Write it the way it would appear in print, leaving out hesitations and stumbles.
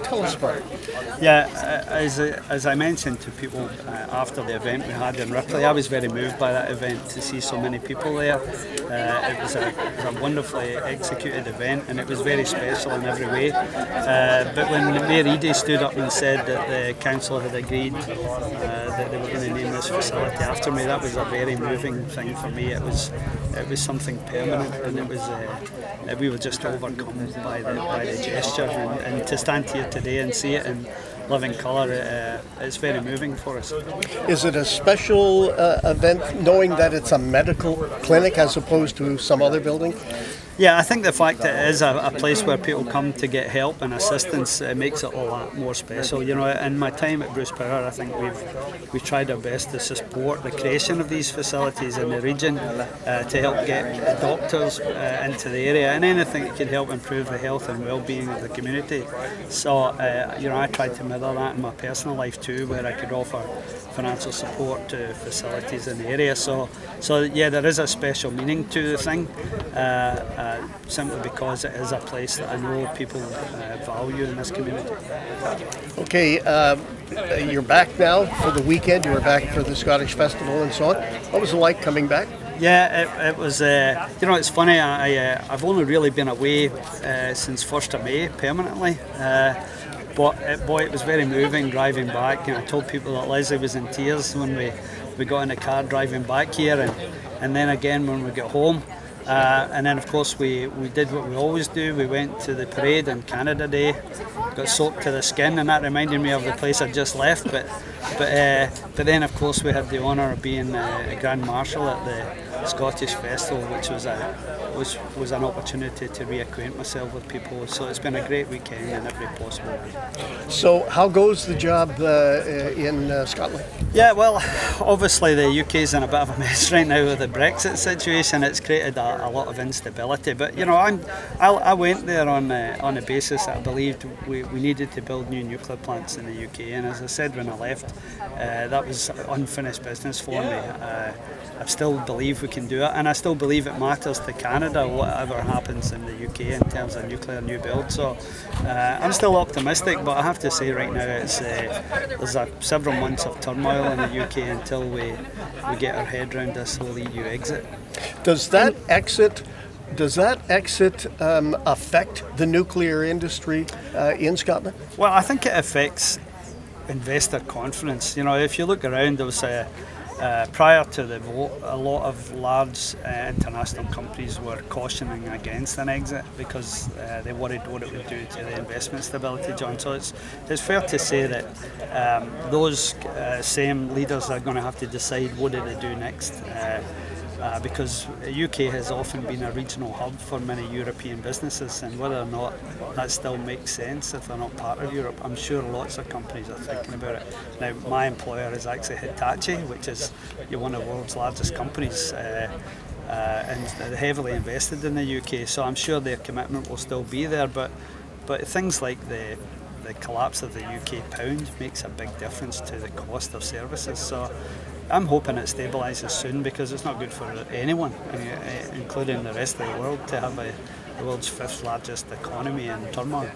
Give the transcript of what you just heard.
Tell us about it. Yeah, as I mentioned to people after the event we had in Ripley, I was very moved by that event to see so many people there. It was a wonderfully executed event and it was very special in every way. But when Mayor Eadie stood up and said that the council had agreed that they were going to name this facility after me, that was a very moving thing for me. It was something permanent, and it was we were just overcome by the gesture, and to stand here today and see it in living colour, it's very moving for us. Is it a special event knowing that it's a medical clinic as opposed to some other building? Yeah, I think the fact that it is a place where people come to get help and assistance makes it all that more special. You know, in my time at Bruce Power, I think we've tried our best to support the creation of these facilities in the region to help get doctors into the area and anything that can help improve the health and well-being of the community. So, you know, I tried to mirror that in my personal life too, where I could offer financial support to facilities in the area. So yeah, there is a special meaning to the thing. Simply because it is a place that I know people value in this community. Okay, you're back now for the weekend, you were back for the Scottish Festival and so on. What was it like coming back? Yeah, it was, you know, it's funny, I've only really been away since 1st of May permanently. But boy, it was very moving driving back. And I told people that Leslie was in tears when we got in the car driving back here, and then again when we got home. And then of course we did what we always do. We went to the parade on Canada Day, got soaked to the skin, and that reminded me of the place I just left. But then of course we had the honour of being a Grand Marshal at the Scottish Festival, which was an opportunity to reacquaint myself with people. So it's been a great weekend in every possible way. So how goes the job in Scotland? Yeah, well, obviously the UK's in a bit of a mess right now with the Brexit situation. It's created a lot of instability. But you know, I went there on the basis that I believed we needed to build new nuclear plants in the UK. And as I said when I left, that was unfinished business for me. I still believe we can do it, and I still believe it matters to Canada whatever happens in the UK in terms of nuclear new build. So I'm still optimistic, but I have to say right now there's several months of turmoil in the UK until we get our head around this whole EU exit. Does that exit affect the nuclear industry in Scotland? Well, I think it affects investor confidence. You know, if you look around, there was prior to the vote, a lot of large international companies were cautioning against an exit because they worried what it would do to the investment stability, John. So it's fair to say that those same leaders are going to have to decide what do they do next. Because the UK has often been a regional hub for many European businesses, and whether or not that still makes sense if they're not part of Europe, I'm sure lots of companies are thinking about it. Now, my employer is actually Hitachi, which is one of the world's largest companies, and heavily invested in the UK, so I'm sure their commitment will still be there, but things like the collapse of the UK pound makes a big difference to the cost of services. So I'm hoping it stabilises soon, because it's not good for anyone, including the rest of the world, to have the world's 5th largest economy in turmoil.